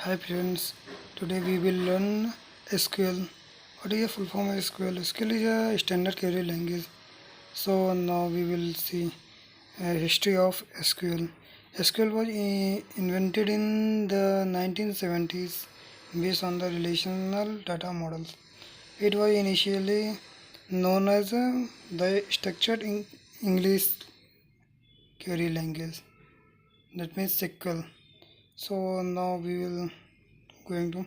Hi friends, today we will learn SQL. What is the full form of SQL? SQL is a standard query language. So now we will see history of SQL. SQL was invented in the 1970s based on the relational data models. It was initially known as the structured English query language. That means SQL. So now we will going to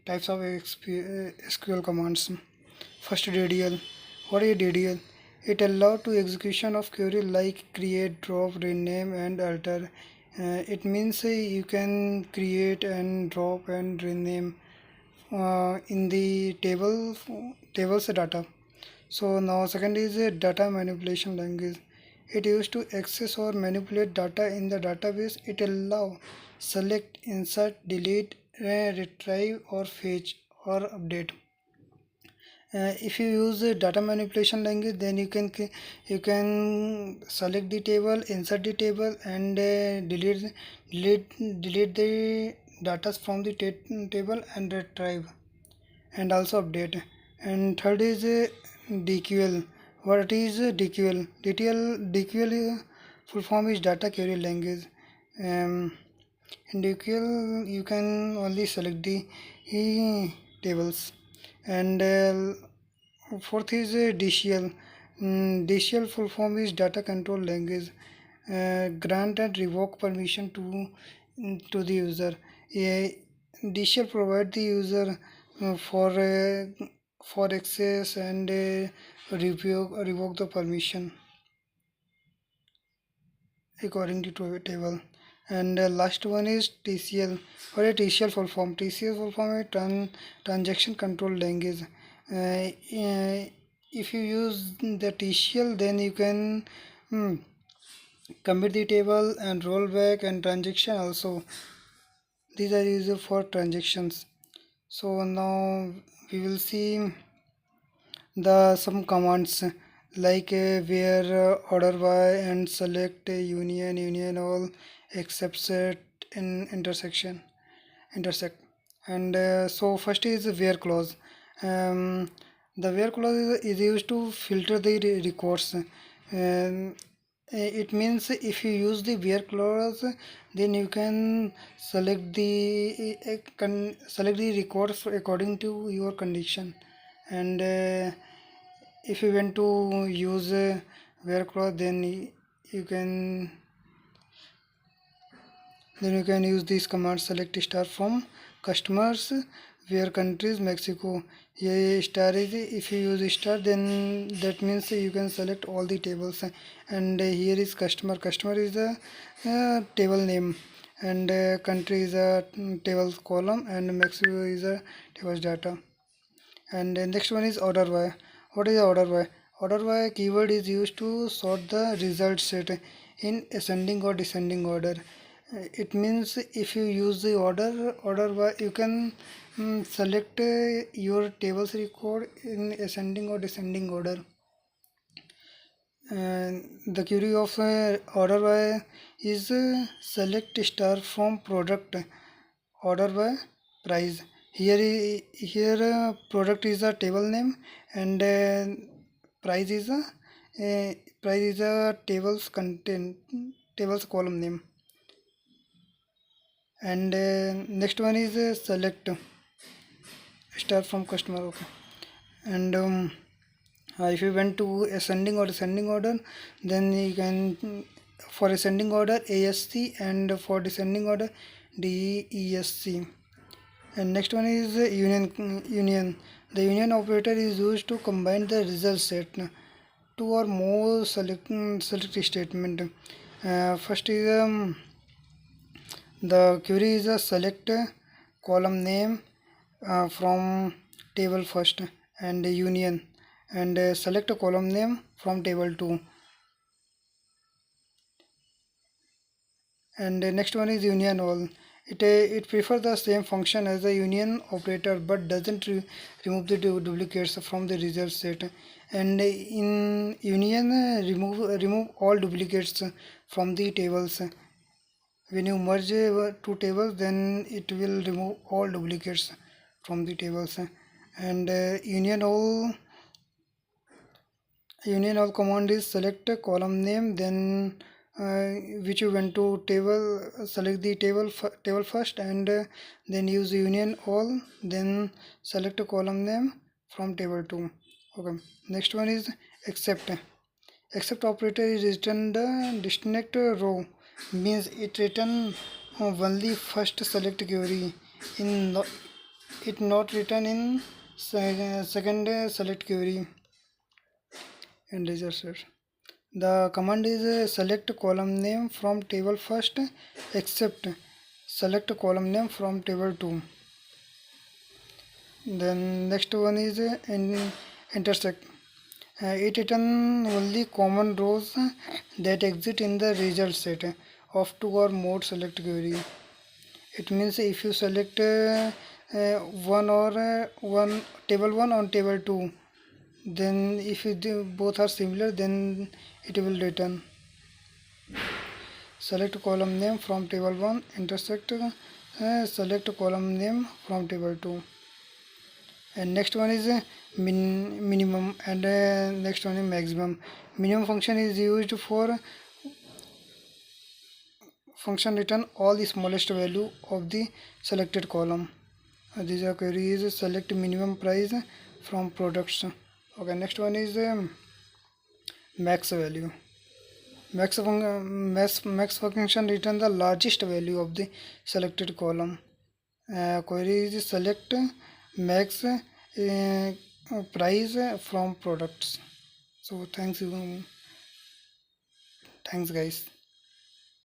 types of SQL commands. First, DDL. What is DDL? It allows to execution of query like create, drop, rename, and alter. It means you can create and drop and rename in the tables data. So now second is a data manipulation language. It used to access or manipulate data in the database. It allow select, insert, delete, retrieve or fetch or update. If you use a data manipulation language, then you can select the table, insert the table, and delete the data from the table and retrieve and also update. And third is DQL. What is DQL? DQL full form is data query language. In DQL you can only select the tables. And fourth is DCL. DCL full form is data control language. Grant and revoke permission to the user. DCL provide the user for access and revoke the permission according to table. And last one is TCL. What is TCL full form? TCL full form is transaction control language. If you use the TCL, then you can commit the table and roll back and transaction also. These are used for transactions. So now we will see the some commands like where order by and select union all except set in intersect. And so first is where clause. um, the where clause is used to filter the records. It means if you use the where clause, then you can select the records according to your condition. And if you want to use where clause, you can then you can use this command select star from customers where countries Mexico. Here star is, if you use star, then that means you can select all the tables. And here is customer is the table name, and country is a table column, and Mexico is a tables data. And the next one is order by. What is order by? Order by keyword is used to sort the result set in ascending or descending order. It means if you use the order by, you can select your tables record in ascending or descending order. And the query of order by is select star from product order by price. Here product is a table name, and price is a tables column name. And next one is select star from customer. Okay. And if you went to ascending or descending order, then you can for ascending order ASC, and for descending order DESC. And next one is union. The union operator is used to combine the result set two or more select statement. First is the query is a select column name from table first, and union, and select a column name from table 2. And next one is union all. It prefers the same function as the union operator, but doesn't remove the duplicates from the result set. And in union remove all duplicates from the tables. when you merge two tables, then it will remove all duplicates from the tables. And union all command is select a column name, then uh, which you went to table, select the table first, and then use union all, then select a column name from table 2. Okay, next one is except. Except operator is written the distinct row, means it written only first select query, in it not written in second select query and register. The command is select column name from table first, except select column name from table 2. Then next one is intersect. It return only common rows that exist in the result set of two or more select query. It means if you select one or one table 1 on table 2, then if both are similar, then it will return. Select column name from table 1, intersect select column name from table 2. And next one is minimum, and next one is maximum. Minimum function is used for function return all the smallest value of the selected column. These are queries select minimum price from products. Okay, next one is max value. Max function return the largest value of the selected column. Query is select max price from products. So thanks guys.